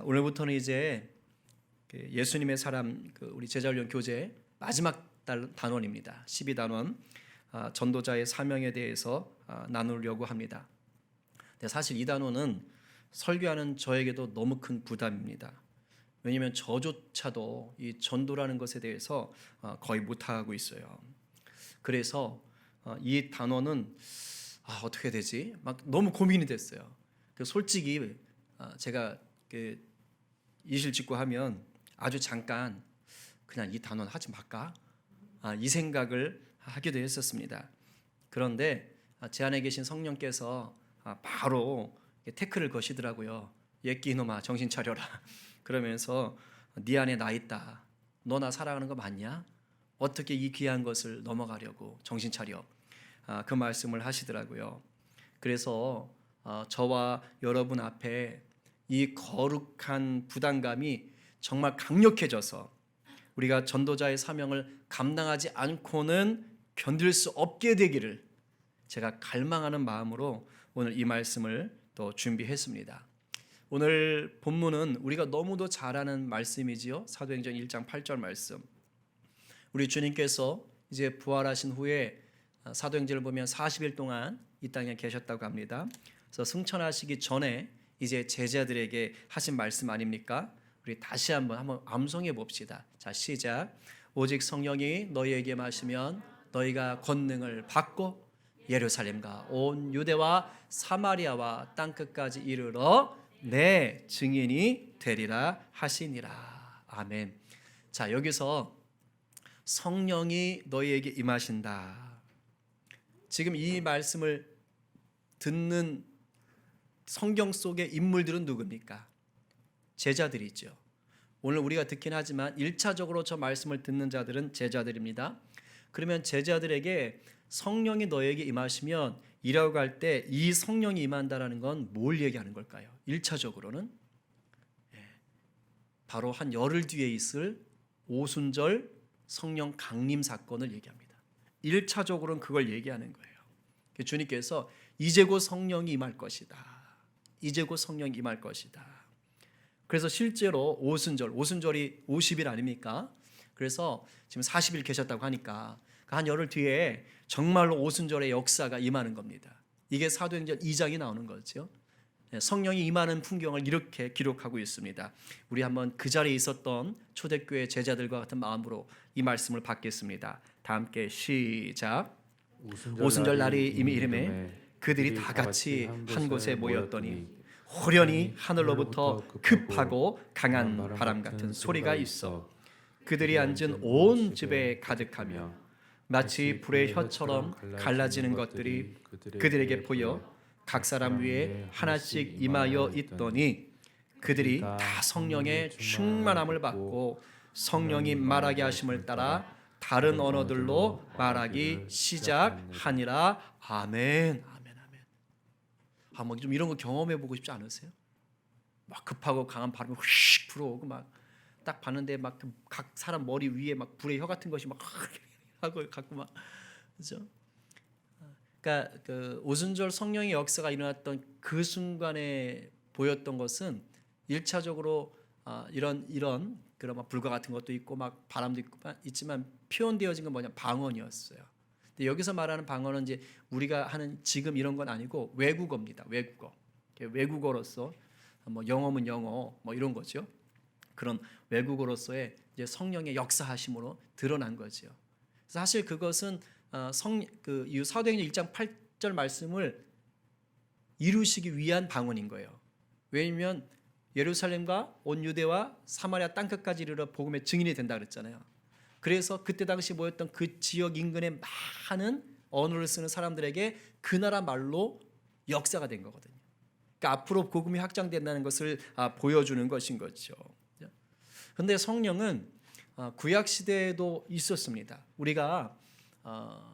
오늘부터는 이제 예수님의 사람 우리 제자훈련 교재 마지막 단원입니다. 12단원 전도자의 사명에 대해서 나누려고 합니다. 근데 사실 이 단원은 설교하는 저에게도 너무 큰 부담입니다. 왜냐하면 저조차도 이 전도라는 것에 대해서 거의 못하고 있어요. 그래서 이 단원은 어떻게 되지? 막 너무 고민이 됐어요. 솔직히 제가 이실 직고 하면 아주 잠깐 그냥 이 단원 하지 말까? 이 생각을 하기도 했었습니다. 그런데 제 안에 계신 성령께서 바로 태클을 거시더라고요. 예끼 이놈아 정신 차려라. 그러면서 네 안에 나 있다. 너 나 사랑하는 거 맞냐? 어떻게 이 귀한 것을 넘어가려고 정신 차려. 그 말씀을 하시더라고요. 그래서 저와 여러분 앞에 이 거룩한 부담감이 정말 강력해져서 우리가 전도자의 사명을 감당하지 않고는 견딜 수 없게 되기를 제가 갈망하는 마음으로 오늘 이 말씀을 또 준비했습니다. 오늘 본문은 우리가 너무도 잘 아는 말씀이지요. 사도행전 1장 8절 말씀. 우리 주님께서 이제 부활하신 후에 사도행전을 보면 40일 동안 이 땅에 계셨다고 합니다. 그래서 승천하시기 전에 이제 제자들에게 하신 말씀 아닙니까? 우리 다시 한번 암송해 봅시다. 자, 시작. 오직 성령이 너희에게 마시면 너희가 권능을 받고 예루살렘과 온 유대와 사마리아와 땅끝까지 이르러 내 증인이 되리라 하시니라. 아멘. 자, 여기서 성령이 너희에게 임하신다. 지금 이 말씀을 듣는 성경 속의 인물들은 누굽니까? 제자들이죠. 오늘 우리가 듣긴 하지만 1차적으로 저 말씀을 듣는 자들은 제자들입니다. 그러면 제자들에게 성령이 너에게 임하시면 이라고 할 때 이 성령이 임한다라는 건 뭘 얘기하는 걸까요? 1차적으로는 바로 한 열흘 뒤에 있을 오순절 성령 강림 사건을 얘기합니다. 1차적으로는 그걸 얘기하는 거예요. 주님께서 이제 곧 성령이 임할 것이다. 이제 곧 성령이 임할 것이다. 그래서 실제로 오순절이 50일 아닙니까? 그래서 지금 40일 계셨다고 하니까 한 열흘 뒤에 정말로 오순절의 역사가 임하는 겁니다. 이게 사도행전 2장이 나오는 거죠. 성령이 임하는 풍경을 이렇게 기록하고 있습니다. 우리 한번 그 자리에 있었던 초대교회 제자들과 같은 마음으로 이 말씀을 받겠습니다. 다 함께 시작. 오순절 날이 이미 이름에 그들이 다 같이 한 곳에 모였더니 호련히 하늘로부터 급하고 강한 바람 같은 소리가 있어 그들이 앉은 온 집에 가득하며 마치 불의 혀처럼 갈라지는 것들이 그들에게 보여 각 사람 위에 하나씩 임하여 있더니 그들이 다 성령의 충만함을 받고 성령이 말하게 하심을 따라 다른 언어들로 말하기 시작하니라. 아멘. 아멘. 아멘. 뭐 좀 이런 거 경험해 보고 싶지 않으세요? 막 급하고 강한 바람이 휙 불어오고 막 딱 봤는데 막 각 사람 머리 위에 막 불의 혀 같은 것이 막 하고 갖고 막 그렇죠? 그러니까 그 오순절 성령의 역사가 일어났던 그 순간에 보였던 것은 1차적으로 이런 그런 막 불과 같은 것도 있고 막 바람도 있지만 표현되어진 건 뭐냐 방언이었어요. 근데 여기서 말하는 방언은 이제 우리가 하는 지금 이런 건 아니고 외국어입니다. 외국어로서 뭐 영어면 영어 뭐 이런 거죠. 그런 외국어로서의 이제 성령의 역사하심으로 드러난 거죠. 사실 그것은 사도행전 1장 8절 말씀을 이루시기 위한 방언인 거예요. 왜냐하면 예루살렘과 온 유대와 사마리아 땅끝까지 이르러 복음의 증인이 된다 그랬잖아요. 그래서 그때 당시 모였던 그 지역 인근의 많은 언어를 쓰는 사람들에게 그 나라 말로 역사가 된 거거든요. 그러니까 앞으로 복음이 확장된다는 것을 보여주는 것인 거죠. 그런데 성령은 구약 시대에도 있었습니다. 우리가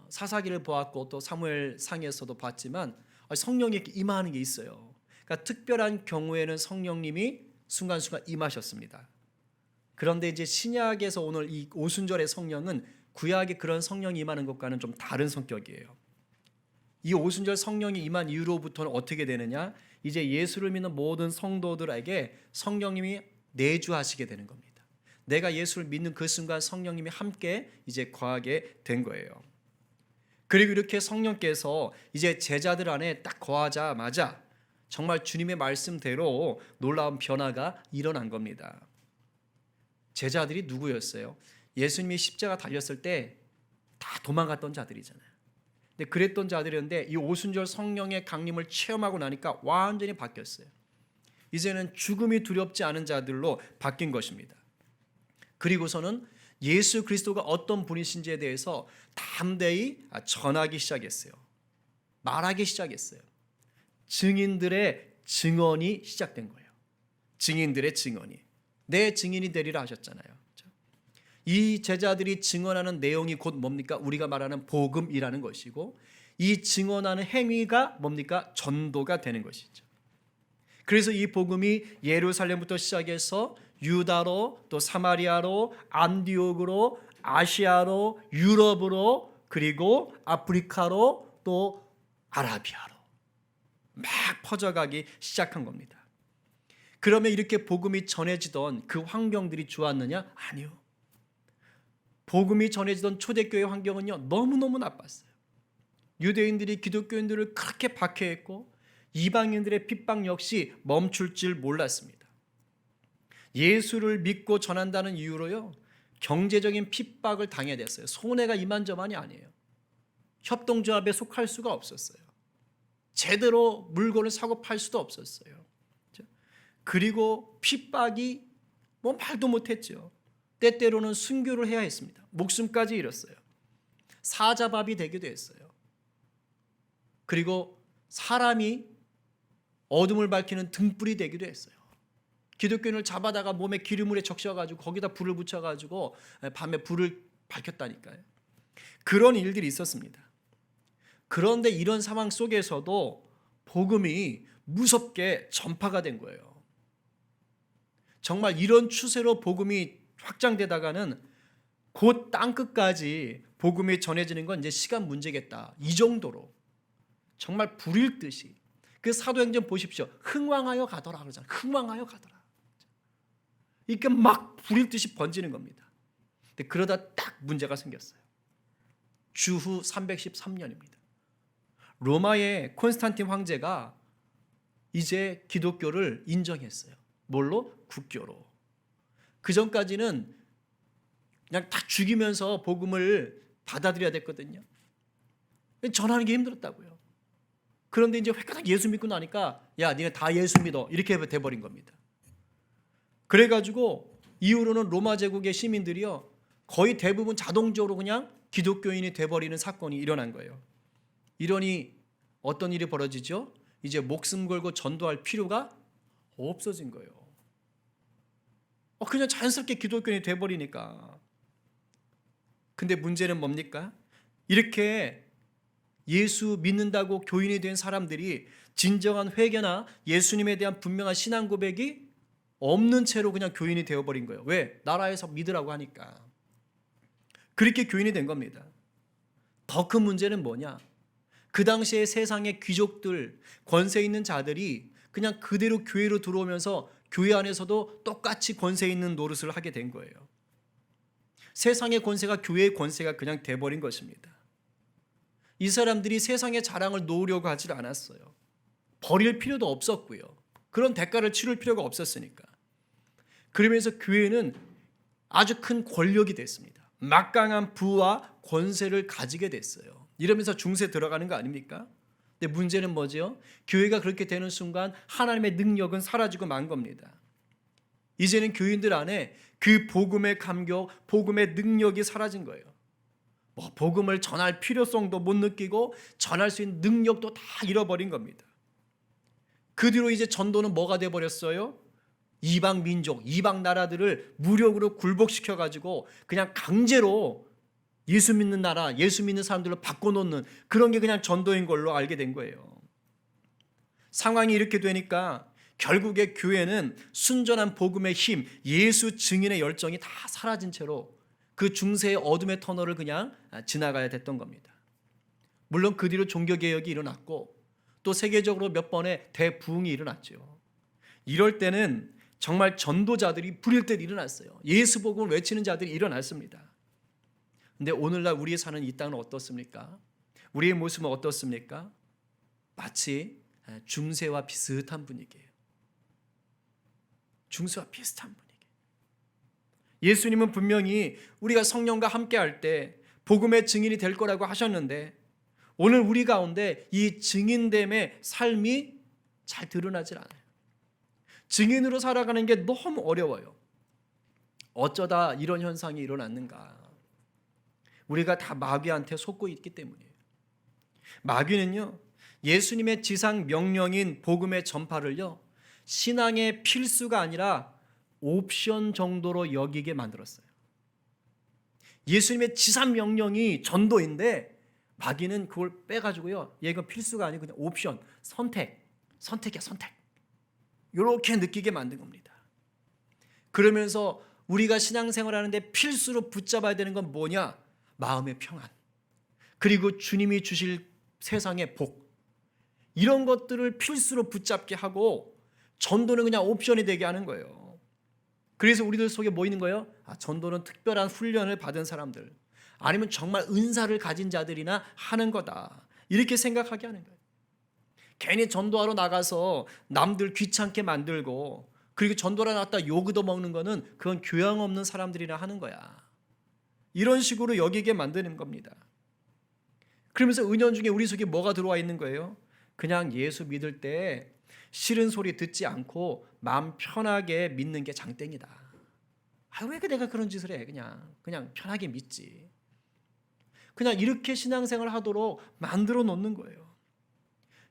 사사기를 보았고 또 사무엘 상에서도 봤지만 성령이 이렇게 임하는 게 있어요. 그러니까 특별한 경우에는 성령님이 순간순간 임하셨습니다. 그런데 이제 신약에서 오늘 이 오순절의 성령은 구약의 그런 성령이 임하는 것과는 좀 다른 성격이에요. 이 오순절 성령이 임한 이후로부터는 어떻게 되느냐? 이제 예수를 믿는 모든 성도들에게 성령님이 내주하시게 되는 겁니다. 내가 예수를 믿는 그 순간 성령님이 함께 이제 거하게 된 거예요. 그리고 이렇게 성령께서 이제 제자들 안에 딱 거하자마자 정말 주님의 말씀대로 놀라운 변화가 일어난 겁니다. 제자들이 누구였어요? 예수님이 십자가 달렸을 때 다 도망갔던 자들이잖아요. 근데 그랬던 자들이었는데 이 오순절 성령의 강림을 체험하고 나니까 완전히 바뀌었어요. 이제는 죽음이 두렵지 않은 자들로 바뀐 것입니다. 그리고서는 예수 그리스도가 어떤 분이신지에 대해서 담대히 전하기 시작했어요. 말하기 시작했어요. 증인들의 증언이 시작된 거예요. 증인들의 증언이. 내 증인이 되리라 하셨잖아요. 이 제자들이 증언하는 내용이 곧 뭡니까? 우리가 말하는 복음이라는 것이고, 이 증언하는 행위가 뭡니까? 전도가 되는 것이죠. 그래서 이 복음이 예루살렘부터 시작해서 유다로, 또 사마리아로, 안디옥으로, 아시아로, 유럽으로, 그리고 아프리카로, 또 아라비아로 막 퍼져가기 시작한 겁니다. 그러면 이렇게 복음이 전해지던 그 환경들이 좋았느냐? 아니요. 복음이 전해지던 초대교회 환경은요, 너무너무 나빴어요. 유대인들이 기독교인들을 그렇게 박해했고 이방인들의 핍박 역시 멈출 줄 몰랐습니다. 예수를 믿고 전한다는 이유로요, 경제적인 핍박을 당해야 됐어요. 손해가 이만저만이 아니에요. 협동조합에 속할 수가 없었어요. 제대로 물건을 사고 팔 수도 없었어요. 그리고 핍박이 뭐 말도 못했죠. 때때로는 순교를 해야 했습니다. 목숨까지 잃었어요. 사자밥이 되기도 했어요. 그리고 사람이 어둠을 밝히는 등불이 되기도 했어요. 기독교인을 잡아다가 몸에 기름물에 적셔가지고 거기다 불을 붙여가지고 밤에 불을 밝혔다니까요. 그런 일들이 있었습니다. 그런데 이런 상황 속에서도 복음이 무섭게 전파가 된 거예요. 정말 이런 추세로 복음이 확장되다가는 곧 땅끝까지 복음이 전해지는 건 이제 시간 문제겠다. 이 정도로 정말 불일 듯이. 그 사도행전 보십시오. 흥왕하여 가더라 그러잖아요. 흥왕하여 가더라. 이렇게 막 불일 듯이 번지는 겁니다. 근데 그러다 딱 문제가 생겼어요. 주후 313년입니다. 로마의 콘스탄틴 황제가 이제 기독교를 인정했어요. 뭘로? 국교로. 그 전까지는 그냥 다 죽이면서 복음을 받아들여야 됐거든요. 전하는 게 힘들었다고요. 그런데 이제 획가닥 예수 믿고 나니까 야, 니네 다 예수 믿어. 이렇게 돼버린 겁니다. 그래가지고 이후로는 로마 제국의 시민들이요, 거의 대부분 자동적으로 그냥 기독교인이 돼버리는 사건이 일어난 거예요. 이러니 어떤 일이 벌어지죠? 이제 목숨 걸고 전도할 필요가 없어진 거예요. 그냥 자연스럽게 기독교인이 돼버리니까. 근데 문제는 뭡니까? 이렇게 예수 믿는다고 교인이 된 사람들이 진정한 회개나 예수님에 대한 분명한 신앙 고백이 없는 채로 그냥 교인이 되어버린 거예요. 왜? 나라에서 믿으라고 하니까. 그렇게 교인이 된 겁니다. 더 큰 문제는 뭐냐? 그 당시에 세상의 귀족들, 권세 있는 자들이 그냥 그대로 교회로 들어오면서 교회 안에서도 똑같이 권세 있는 노릇을 하게 된 거예요. 세상의 권세가 교회의 권세가 그냥 돼버린 것입니다. 이 사람들이 세상의 자랑을 놓으려고 하질 않았어요. 버릴 필요도 없었고요. 그런 대가를 치를 필요가 없었으니까. 그러면서 교회는 아주 큰 권력이 됐습니다. 막강한 부와 권세를 가지게 됐어요. 이러면서 중세 들어가는 거 아닙니까? 근데 문제는 뭐죠? 교회가 그렇게 되는 순간 하나님의 능력은 사라지고 만 겁니다. 이제는 교인들 안에 그 복음의 감격, 복음의 능력이 사라진 거예요. 복음을 전할 필요성도 못 느끼고 전할 수 있는 능력도 다 잃어버린 겁니다. 그 뒤로 이제 전도는 뭐가 돼버렸어요? 이방 민족, 이방 나라들을 무력으로 굴복시켜가지고 그냥 강제로 예수 믿는 나라, 예수 믿는 사람들로 바꿔놓는 그런 게 그냥 전도인 걸로 알게 된 거예요. 상황이 이렇게 되니까 결국에 교회는 순전한 복음의 힘, 예수 증인의 열정이 다 사라진 채로 그 중세의 어둠의 터널을 그냥 지나가야 됐던 겁니다. 물론 그 뒤로 종교개혁이 일어났고 또 세계적으로 몇 번의 대부흥이 일어났죠. 이럴 때는 정말 전도자들이 부릴 때 일어났어요. 예수 복음을 외치는 자들이 일어났습니다. 근데 오늘날 우리 사는 이 땅은 어떻습니까? 우리의 모습은 어떻습니까? 마치 중세와 비슷한 분위기예요. 중세와 비슷한 분위기. 예수님은 분명히 우리가 성령과 함께할 때 복음의 증인이 될 거라고 하셨는데 오늘 우리 가운데 이 증인됨의 삶이 잘 드러나질 않아요. 증인으로 살아가는 게 너무 어려워요. 어쩌다 이런 현상이 일어났는가? 우리가 다 마귀한테 속고 있기 때문이에요. 마귀는요, 예수님의 지상 명령인 복음의 전파를요, 신앙의 필수가 아니라 옵션 정도로 여기게 만들었어요. 예수님의 지상 명령이 전도인데 마귀는 그걸 빼가지고요, 얘가 필수가 아니고 그냥 옵션, 선택이야, 선택. 이렇게 느끼게 만든 겁니다. 그러면서 우리가 신앙생활하는데 필수로 붙잡아야 되는 건 뭐냐? 마음의 평안, 그리고 주님이 주실 세상의 복, 이런 것들을 필수로 붙잡게 하고 전도는 그냥 옵션이 되게 하는 거예요. 그래서 우리들 속에 뭐 있는 거예요? 전도는 특별한 훈련을 받은 사람들, 아니면 정말 은사를 가진 자들이나 하는 거다, 이렇게 생각하게 하는 거예요. 괜히 전도하러 나가서 남들 귀찮게 만들고 그리고 전도하러 나갔다 요구도 먹는 거는 그건 교양 없는 사람들이나 하는 거야, 이런 식으로 여기게 만드는 겁니다. 그러면서 은연중에 우리 속에 뭐가 들어와 있는 거예요? 그냥 예수 믿을 때 싫은 소리 듣지 않고 마음 편하게 믿는 게 장땡이다. 왜 내가 그런 짓을 해? 그냥 편하게 믿지. 그냥 이렇게 신앙생활을 하도록 만들어 놓는 거예요.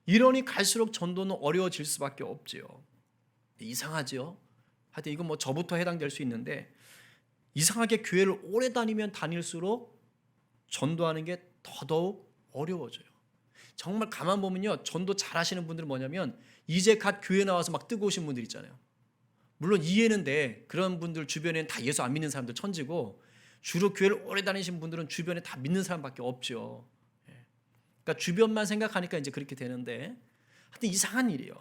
이러니 갈수록 전도는 어려워질 수밖에 없지요. 이상하죠? 하여튼 이건 뭐 저부터 해당될 수 있는데, 이상하게 교회를 오래 다니면 다닐수록 전도하는 게 더더욱 어려워져요. 정말 가만 보면요, 전도 잘하시는 분들은 뭐냐면 이제 갓 교회 나와서 막 뜨거우신 분들 있잖아요. 물론 이해는 돼. 그런 분들 주변에는 다 예수 안 믿는 사람들 천지고, 주로 교회를 오래 다니신 분들은 주변에 다 믿는 사람밖에 없죠. 그러니까 주변만 생각하니까 이제 그렇게 되는데, 하여튼 이상한 일이에요.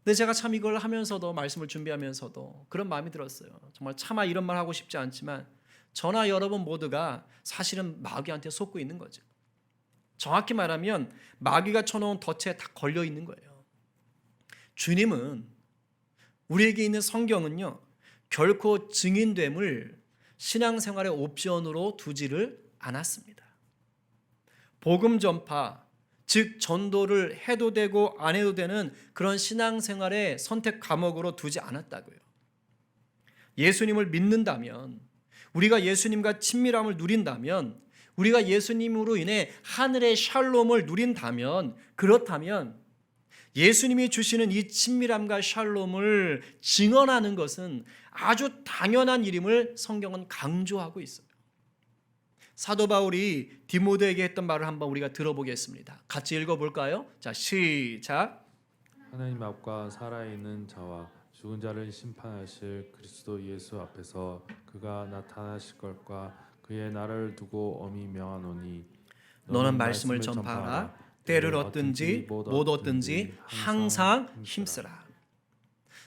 근데 제가 참 이걸 하면서도, 말씀을 준비하면서도 그런 마음이 들었어요. 정말 차마 이런 말 하고 싶지 않지만 저나 여러분 모두가 사실은 마귀한테 속고 있는 거죠. 정확히 말하면 마귀가 쳐놓은 덫에 다 걸려 있는 거예요. 주님은, 우리에게 있는 성경은요, 결코 증인됨을 신앙생활의 옵션으로 두지를 않았습니다. 복음 전파, 즉 전도를 해도 되고 안 해도 되는 그런 신앙생활의 선택 과목으로 두지 않았다고요. 예수님을 믿는다면, 우리가 예수님과 친밀함을 누린다면, 우리가 예수님으로 인해 하늘의 샬롬을 누린다면, 그렇다면 예수님이 주시는 이 친밀함과 샬롬을 증언하는 것은 아주 당연한 일임을 성경은 강조하고 있어요. 사도 바울이 디모데에게 했던 말을 한번 우리가 들어보겠습니다. 같이 읽어볼까요? 자, 시작. 하나님 앞과 살아있는 자와 죽은 자를 심판하실 그리스도 예수 앞에서 그가 나타나실 것과 그의 날을 두고 엄히 명하노니 너는 말씀을 전파하라. 때를 얻든지 못 얻든지 항상 힘쓰라.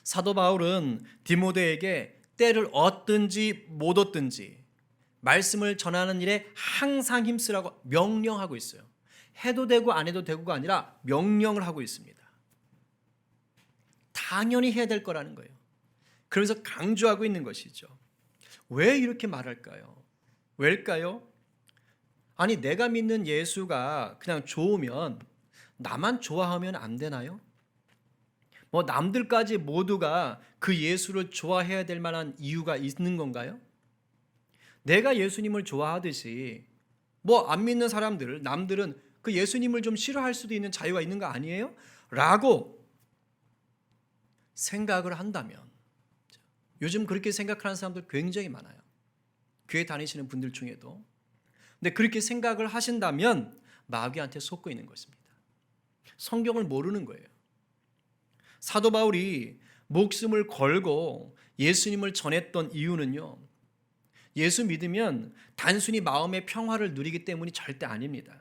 사도 바울은 디모데에게 때를 얻든지 못 얻든지 말씀을 전하는 일에 항상 힘쓰라고 명령하고 있어요. 해도 되고 안 해도 되고가 아니라 명령을 하고 있습니다. 당연히 해야 될 거라는 거예요. 그러면서 강조하고 있는 것이죠. 왜 이렇게 말할까요? 왜일까요? 아니, 내가 믿는 예수가 그냥 좋으면 나만 좋아하면 안 되나요? 뭐 남들까지 모두가 그 예수를 좋아해야 될 만한 이유가 있는 건가요? 내가 예수님을 좋아하듯이 뭐 안 믿는 사람들, 남들은 그 예수님을 좀 싫어할 수도 있는 자유가 있는 거 아니에요? 라고 생각을 한다면, 요즘 그렇게 생각하는 사람들 굉장히 많아요. 교회 다니시는 분들 중에도. 근데 그렇게 생각을 하신다면 마귀한테 속고 있는 것입니다. 성경을 모르는 거예요. 사도 바울이 목숨을 걸고 예수님을 전했던 이유는요, 예수 믿으면 단순히 마음의 평화를 누리기 때문이 절대 아닙니다.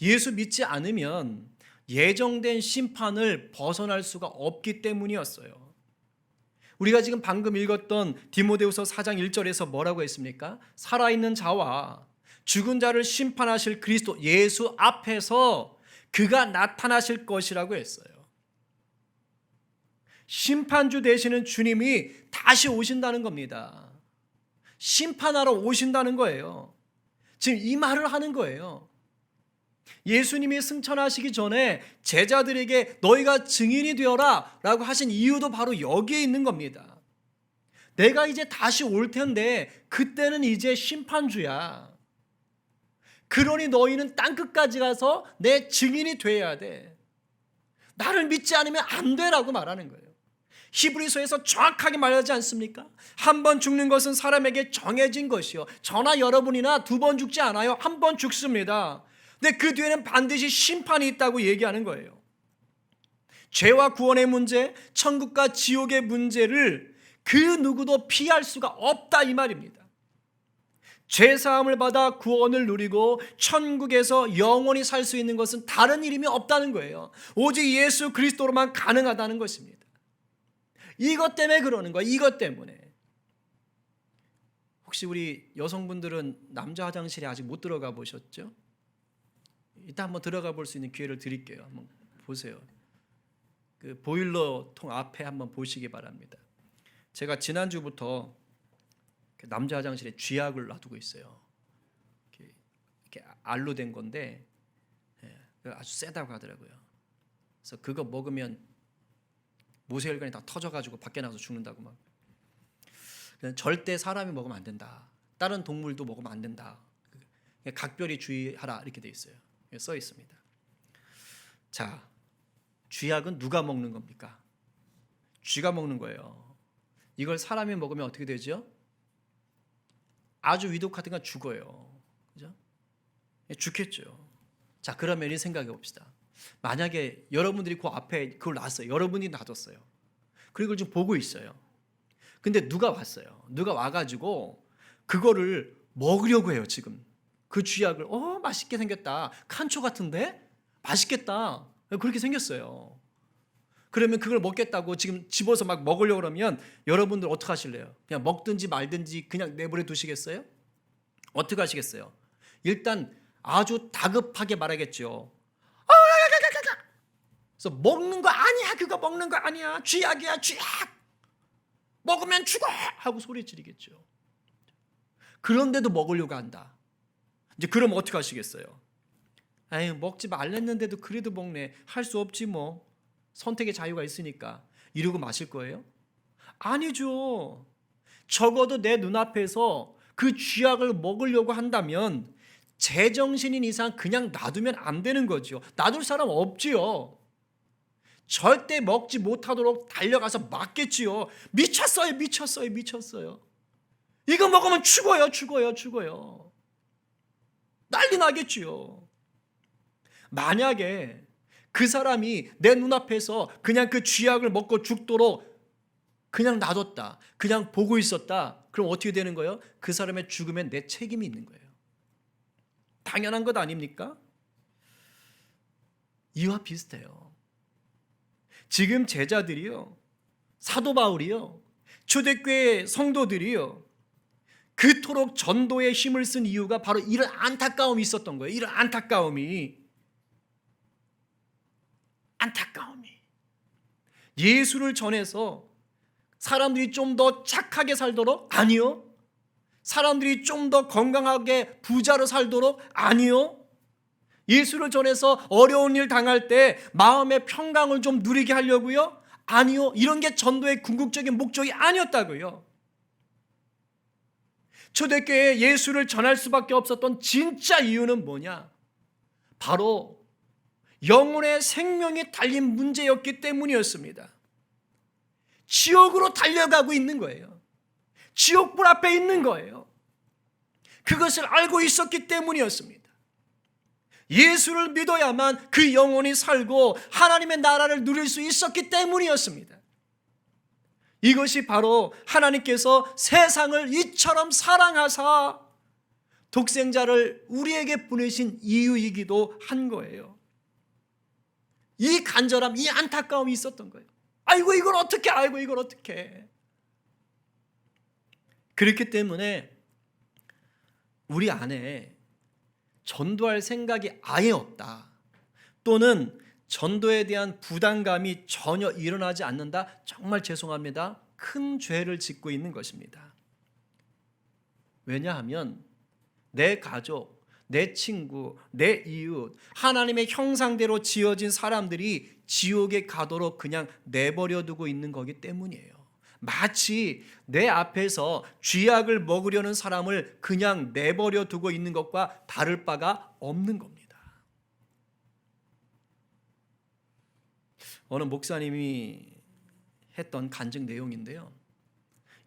예수 믿지 않으면 예정된 심판을 벗어날 수가 없기 때문이었어요. 우리가 지금 방금 읽었던 디모데후서 4장 1절에서 뭐라고 했습니까? 살아있는 자와 죽은 자를 심판하실 그리스도 예수 앞에서 그가 나타나실 것이라고 했어요. 심판주 되시는 주님이 다시 오신다는 겁니다. 심판하러 오신다는 거예요. 지금 이 말을 하는 거예요. 예수님이 승천하시기 전에 제자들에게 너희가 증인이 되어라 라고 하신 이유도 바로 여기에 있는 겁니다. 내가 이제 다시 올 텐데 그때는 이제 심판주야. 그러니 너희는 땅끝까지 가서 내 증인이 돼야 돼. 나를 믿지 않으면 안 되라고 말하는 거예요. 히브리서에서 정확하게 말하지 않습니까? 한 번 죽는 것은 사람에게 정해진 것이요. 저나 여러분이나 두 번 죽지 않아요. 한 번 죽습니다. 근데 그 뒤에는 반드시 심판이 있다고 얘기하는 거예요. 죄와 구원의 문제, 천국과 지옥의 문제를 그 누구도 피할 수가 없다 이 말입니다. 죄 사함을 받아 구원을 누리고 천국에서 영원히 살 수 있는 것은 다른 이름이 없다는 거예요. 오직 예수 그리스도로만 가능하다는 것입니다. 이것 때문에 그러는 거예요. 이것 때문에. 혹시 우리 여성분들은 남자 화장실에 아직 못 들어가 보셨죠? 이따 한번 들어가 볼 수 있는 기회를 드릴게요. 한번 보세요. 그 보일러 통 앞에 한번 보시기 바랍니다. 제가 지난주부터 남자 화장실에 쥐약을 놔두고 있어요. 이렇게 알로 된 건데 아주 세다고 하더라고요. 그래서 그거 먹으면 모세혈관이 다 터져가지고 밖에 나가서 죽는다고 막. 절대 사람이 먹으면 안 된다. 다른 동물도 먹으면 안 된다. 각별히 주의하라 이렇게 돼 있어요. 써 있습니다. 자, 쥐약은 누가 먹는 겁니까? 쥐가 먹는 거예요. 이걸 사람이 먹으면 어떻게 되죠? 아주 위독하든가 죽어요. 그죠? 죽겠죠. 자, 그러면 이 생각해 봅시다. 만약에 여러분들이 그 앞에 그걸 놨어요. 여러분이 놔뒀어요. 그리고 지금 보고 있어요. 근데 누가 왔어요. 누가 와가지고 그거를 먹으려고 해요. 지금 그 쥐약을 맛있게 생겼다. 칸초 같은데 맛있겠다. 그렇게 생겼어요. 그러면 그걸 먹겠다고 지금 집어서 막 먹으려고 그러면 여러분들 어떻게 하실래요? 그냥 먹든지 말든지 그냥 내버려 두시겠어요? 어떻게 하시겠어요? 일단 아주 다급하게 말하겠죠. 그래서 먹는 거 아니야. 그거 먹는 거 아니야. 쥐약이야. 쥐약. 먹으면 죽어 하고 소리 지르겠죠. 그런데도 먹으려고 한다. 이제 그럼 어떻게 하시겠어요? 에이, 먹지 말랬는데도 그래도 먹네. 할 수 없지 뭐. 선택의 자유가 있으니까. 이러고 마실 거예요? 아니죠. 적어도 내 눈앞에서 그 쥐약을 먹으려고 한다면 제정신인 이상 그냥 놔두면 안 되는 거죠. 놔둘 사람 없지요. 절대 먹지 못하도록 달려가서 막겠지요. 미쳤어요. 미쳤어요. 미쳤어요. 이거 먹으면 죽어요. 죽어요. 죽어요. 난리 나겠지요. 만약에 그 사람이 내 눈앞에서 그냥 그 쥐약을 먹고 죽도록 그냥 놔뒀다. 그냥 보고 있었다. 그럼 어떻게 되는 거예요? 그 사람의 죽음엔 내 책임이 있는 거예요. 당연한 것 아닙니까? 이와 비슷해요. 지금 제자들이요, 사도 바울이요, 초대교회 성도들이요, 그토록 전도에 힘을 쓴 이유가 바로 이런 안타까움이 있었던 거예요. 이런 안타까움이 예수를 전해서 사람들이 좀 더 착하게 살도록? 아니요. 사람들이 좀 더 건강하게 부자로 살도록? 아니요. 예수를 전해서 어려운 일 당할 때 마음의 평강을 좀 누리게 하려고요? 아니요. 이런 게 전도의 궁극적인 목적이 아니었다고요. 초대교회에 예수를 전할 수밖에 없었던 진짜 이유는 뭐냐? 바로 영혼의 생명이 달린 문제였기 때문이었습니다. 지옥으로 달려가고 있는 거예요. 지옥불 앞에 있는 거예요. 그것을 알고 있었기 때문이었습니다. 예수를 믿어야만 그 영혼이 살고 하나님의 나라를 누릴 수 있었기 때문이었습니다. 이것이 바로 하나님께서 세상을 이처럼 사랑하사 독생자를 우리에게 보내신 이유이기도 한 거예요. 이 간절함, 이 안타까움이 있었던 거예요. 아이고 이걸 어떻게, 아이고 이걸 어떻게. 그렇기 때문에 우리 안에 전도할 생각이 아예 없다, 또는 전도에 대한 부담감이 전혀 일어나지 않는다, 정말 죄송합니다. 큰 죄를 짓고 있는 것입니다. 왜냐하면 내 가족, 내 친구, 내 이웃, 하나님의 형상대로 지어진 사람들이 지옥에 가도록 그냥 내버려 두고 있는 거기 때문이에요. 마치 내 앞에서 쥐약을 먹으려는 사람을 그냥 내버려 두고 있는 것과 다를 바가 없는 겁니다. 어느 목사님이 했던 간증 내용인데요.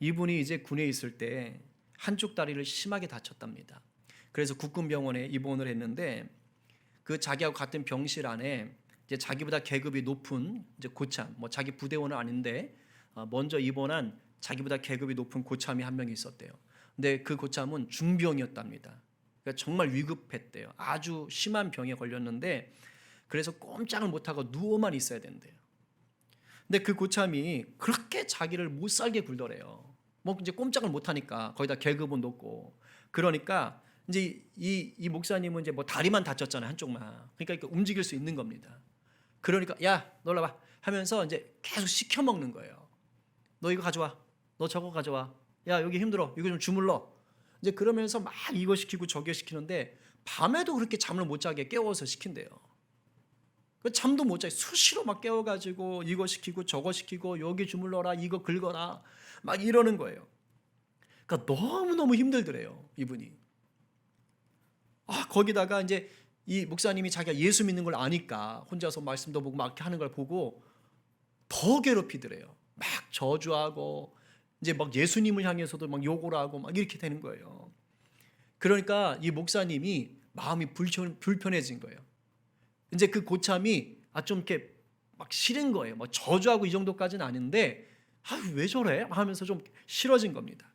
이분이 이제 군에 있을 때 한쪽 다리를 심하게 다쳤답니다. 그래서 국군병원에 입원을 했는데 그 자기하고 같은 병실 안에 이제 자기보다 계급이 높은 이제 고참, 뭐 자기 부대원은 아닌데 먼저 입원한 자기보다 계급이 높은 고참이 한 명이 있었대요. 근데 그 고참은 중병이었답니다. 그러니까 정말 위급했대요. 아주 심한 병에 걸렸는데 그래서 꼼짝을 못하고 누워만 있어야 된대요. 근데 그 고참이 그렇게 자기를 못 살게 굴더래요. 뭐 이제 꼼짝을 못하니까, 거기다 계급은 높고. 그러니까 이제 이 목사님은 이제 뭐 다리만 다쳤잖아요, 한쪽만. 그러니까 움직일 수 있는 겁니다. 그러니까 야, 놀러 와 하면서 이제 계속 시켜 먹는 거예요. 너 이거 가져와, 너 저거 가져와, 야 여기 힘들어, 이거 좀 주물러. 이제 그러면서 막 이거 시키고 저거 시키는데 밤에도 그렇게 잠을 못 자게 깨워서 시킨대요. 잠도 못 자게 수시로 막 깨워가지고 이거 시키고 저거 시키고 여기 주물러라, 이거 긁어라, 막 이러는 거예요. 그러니까 너무너무 힘들더래요, 이분이. 거기다가 이제 이 목사님이 자기가 예수 믿는 걸 아니까 혼자서 말씀도 보고 막 이렇게 하는 걸 보고 더 괴롭히더래요. 막 저주하고 이제 막 예수님을 향해서도 막 욕을 하고 막 이렇게 되는 거예요. 그러니까 이 목사님이 마음이 불편해진 거예요. 이제 그 고참이 좀 이렇게 막 싫은 거예요. 뭐 저주하고 이 정도까지는 아닌데 왜 저래? 하면서 좀 싫어진 겁니다.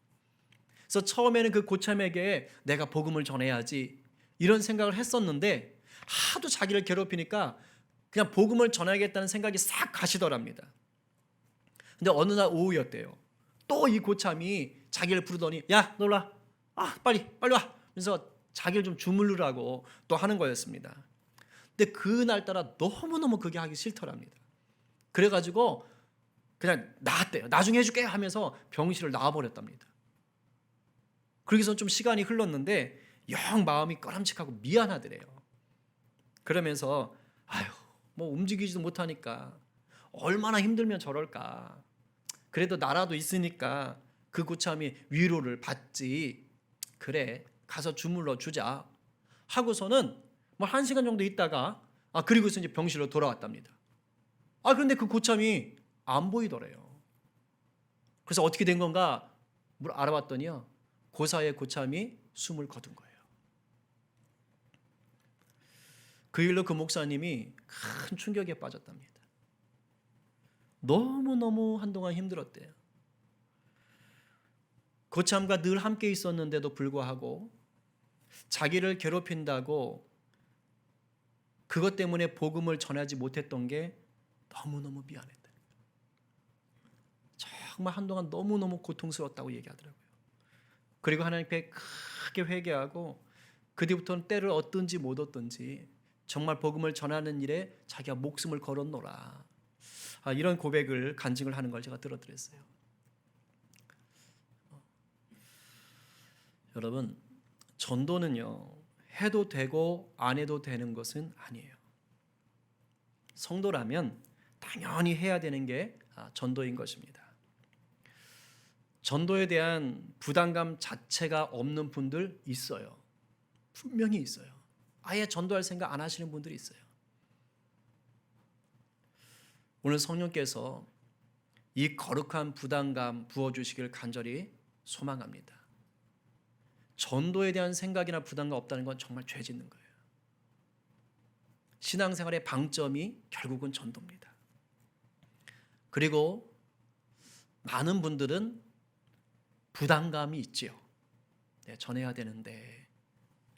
그래서 처음에는 그 고참에게 내가 복음을 전해야지 이런 생각을 했었는데 하도 자기를 괴롭히니까 그냥 복음을 전해야겠다는 생각이 싹 가시더랍니다. 근데 어느 날 오후였대요. 또 이 고참이 자기를 부르더니 야, 놀라, 빨리 와. 그래서 자기를 좀 주물르라고 또 하는 거였습니다. 근데 그날따라 너무너무 그게 하기 싫더랍니다. 그래가지고 그냥 나왔대요. 나중에 해줄게 하면서 병실을 나와버렸답니다. 그러고서 좀 시간이 흘렀는데 영 마음이 꺼람칙하고 미안하더래요. 그러면서 뭐 움직이지도 못하니까 얼마나 힘들면 저럴까. 그래도 나라도 있으니까 그 고참이 위로를 받지. 그래, 가서 주물러 주자 하고서는 뭐 1시간 정도 있다가 그리고서 이제 병실로 돌아왔답니다. 그런데 그 고참이 안 보이더래요. 그래서 어떻게 된 건가 알아봤더니요, 그 사이에 고참이 숨을 거둔 거예요. 그 일로 그 목사님이 큰 충격에 빠졌답니다. 너무너무 한동안 힘들었대요. 고참과 늘 함께 있었는데도 불구하고 자기를 괴롭힌다고 그것 때문에 복음을 전하지 못했던 게 너무너무 미안했다. 정말 한동안 너무너무 고통스러웠다고 얘기하더라고요. 그리고 하나님께 크게 회개하고 그 뒤부터는 때를 얻든지 못 얻든지 정말 복음을 전하는 일에 자기가 목숨을 걸었노라. 이런 고백을 간증을 하는 걸 제가 들어드렸어요. 여러분, 전도는요, 해도 되고 안 해도 되는 것은 아니에요. 성도라면 당연히 해야 되는 게 전도인 것입니다. 전도에 대한 부담감 자체가 없는 분들 있어요. 분명히 있어요. 아예 전도할 생각 안 하시는 분들이 있어요. 오늘 성령께서 이 거룩한 부담감 부어주시길 간절히 소망합니다. 전도에 대한 생각이나 부담감 없다는 건 정말 죄 짓는 거예요. 신앙생활의 방점이 결국은 전도입니다. 그리고 많은 분들은 부담감이 있지요. 전해야 되는데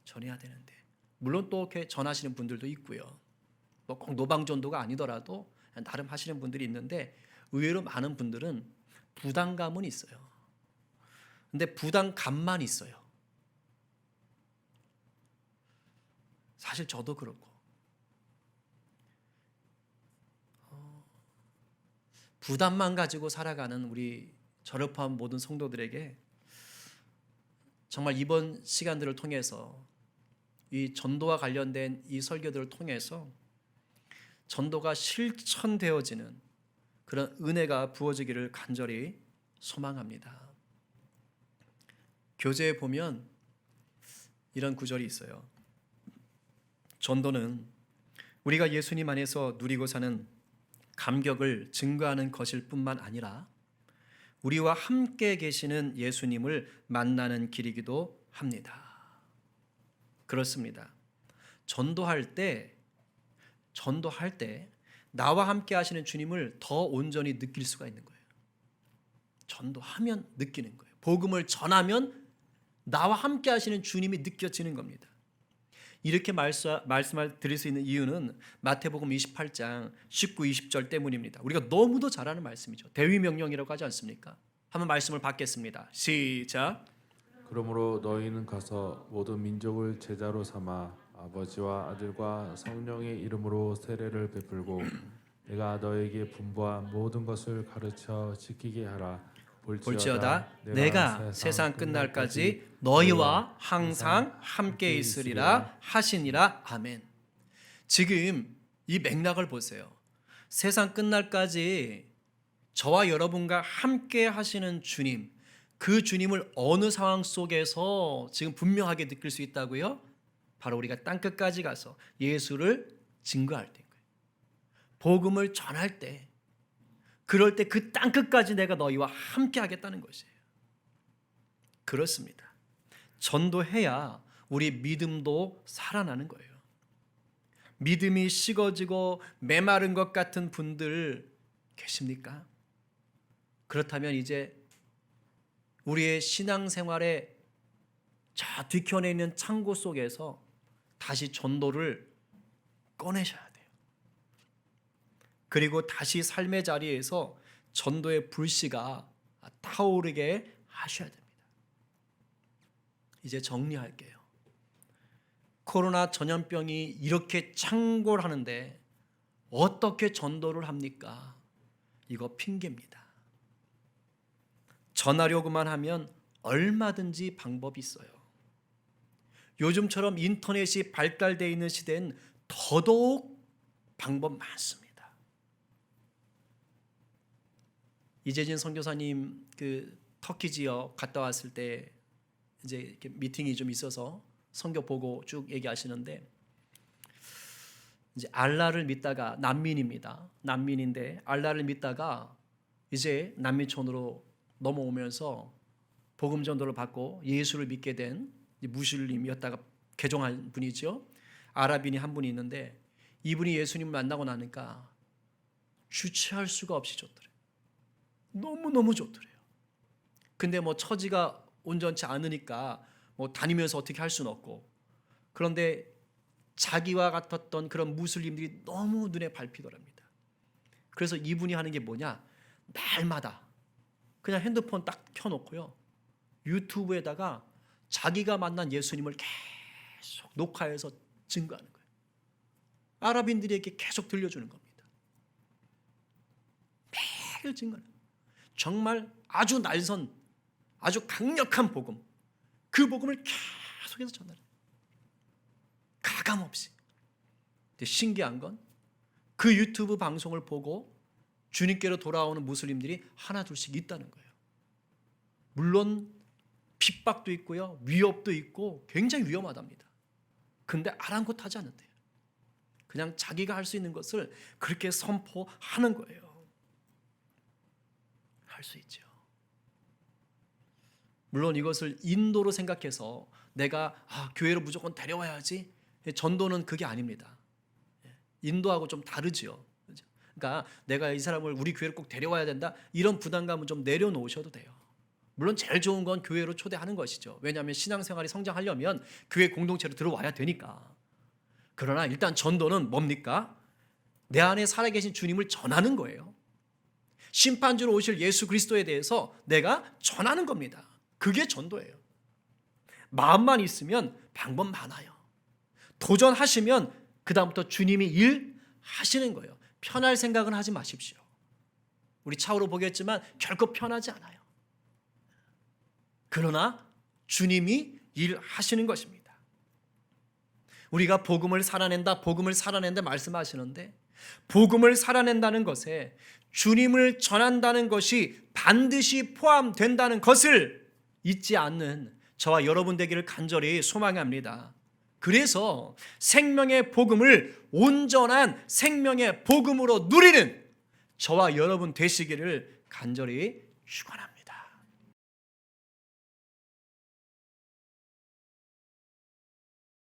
전해야 되는데, 물론 또 이렇게 전하시는 분들도 있고요. 뭐 꼭 노방전도가 아니더라도 나름 하시는 분들이 있는데, 의외로 많은 분들은 부담감은 있어요. 근데 부담감만 있어요. 사실 저도 그렇고, 부담만 가지고 살아가는 우리 저를 포함 모든 성도들에게 정말 이번 시간들을 통해서, 이 전도와 관련된 이 설교들을 통해서 전도가 실천되어지는 그런 은혜가 부어지기를 간절히 소망합니다. 교재에 보면 이런 구절이 있어요. 전도는 우리가 예수님 안에서 누리고 사는 감격을 증거하는 것일 뿐만 아니라 우리와 함께 계시는 예수님을 만나는 길이기도 합니다. 그렇습니다. 전도할 때 나와 함께 하시는 주님을 더 온전히 느낄 수가 있는 거예요. 전도하면 느끼는 거예요. 복음을 전하면 나와 함께 하시는 주님이 느껴지는 겁니다. 이렇게 말씀을 드릴 수 있는 이유는 마태복음 28장 19, 20절 때문입니다. 우리가 너무도 잘 아는 말씀이죠. 대위명령이라고 하지 않습니까? 한번 말씀을 받겠습니다. 시작. 그러므로 너희는 가서 모든 민족을 제자로 삼아 아버지와 아들과 성령의 이름으로 세례를 베풀고 내가 너에게 분부한 모든 것을 가르쳐 지키게 하라. 볼지어다 내가 세상 끝날까지 너희와 항상 함께 있으리라 하시니라. 아멘. 지금 이 맥락을 보세요. 세상 끝날까지 저와 여러분과 함께 하시는 주님, 그 주님을 어느 상황 속에서 지금 분명하게 느낄 수 있다고요? 바로 우리가 땅끝까지 가서 예수를 증거할 때인 거예요. 복음을 전할 때, 그럴 때 그 땅끝까지 내가 너희와 함께 하겠다는 것이에요. 그렇습니다. 전도해야 우리 믿음도 살아나는 거예요. 믿음이 식어지고 메마른 것 같은 분들 계십니까? 그렇다면 이제 우리의 신앙생활에 저 뒤편에 있는 창고 속에서 다시 전도를 꺼내셔야 돼요. 그리고 다시 삶의 자리에서 전도의 불씨가 타오르게 하셔야 됩니다. 이제 정리할게요. 코로나 전염병이 이렇게 창궐하는데 어떻게 전도를 합니까? 이거 핑계입니다. 전하려고만 하면 얼마든지 방법이 있어요. 요즘처럼 인터넷이 발달되어 있는 시대엔 더더욱 방법 많습니다. 이재진 선교사님 그 터키 지역 갔다 왔을 때 이제 이렇게 미팅이 좀 있어서 선교 보고 쭉 얘기하시는데, 이제 알라를 믿다가 난민인데 알라를 믿다가 이제 난민촌으로 넘어오면서 복음 전도를 받고 예수를 믿게 된 무슬림이었다가 개종한 분이죠. 아랍인이 한 분이 있는데 이분이 예수님을 만나고 나니까 주체할 수가 없이 좋더래요. 너무너무 좋더래요. 근데 뭐 처지가 온전치 않으니까 뭐 다니면서 어떻게 할 수는 없고, 그런데 자기와 같았던 그런 무슬림들이 너무 눈에 밟히더랍니다. 그래서 이분이 하는 게 뭐냐, 날마다 그냥 핸드폰 딱 켜놓고요, 유튜브에다가 자기가 만난 예수님을 계속 녹화해서 증거하는 거예요. 아랍인들에게 계속 들려주는 겁니다. 매일 증거하는 거예요. 정말 아주 날선, 아주 강력한 복음, 그 복음을 계속해서 전하는 거예요. 가감없이. 근데 신기한 건 그 유튜브 방송을 보고 주님께로 돌아오는 무슬림들이 하나 둘씩 있다는 거예요. 물론 핍박도 있고요, 위협도 있고 굉장히 위험하답니다. 근데 아랑곳하지 않는데요. 그냥 자기가 할 수 있는 것을 그렇게 선포하는 거예요. 할 수 있죠. 물론 이것을 인도로 생각해서 내가 교회로 무조건 데려와야지, 전도는 그게 아닙니다. 인도하고 좀 다르지요. 그러니까 내가 이 사람을 우리 교회로 꼭 데려와야 된다, 이런 부담감은 좀 내려놓으셔도 돼요. 물론 제일 좋은 건 교회로 초대하는 것이죠. 왜냐하면 신앙생활이 성장하려면 교회 공동체로 들어와야 되니까. 그러나 일단 전도는 뭡니까? 내 안에 살아계신 주님을 전하는 거예요. 심판주로 오실 예수 그리스도에 대해서 내가 전하는 겁니다. 그게 전도예요. 마음만 있으면 방법 많아요. 도전하시면 그 다음부터 주님이 일하시는 거예요. 편할 생각은 하지 마십시오. 우리 차후로 보겠지만 결코 편하지 않아요. 그러나 주님이 일하시는 것입니다. 우리가 복음을 살아낸다, 복음을 살아낸다 말씀하시는데 복음을 살아낸다는 것에 주님을 전한다는 것이 반드시 포함된다는 것을 잊지 않는 저와 여러분 되기를 간절히 소망합니다. 그래서 생명의 복음을 온전한 생명의 복음으로 누리는 저와 여러분 되시기를 간절히 축원합니다.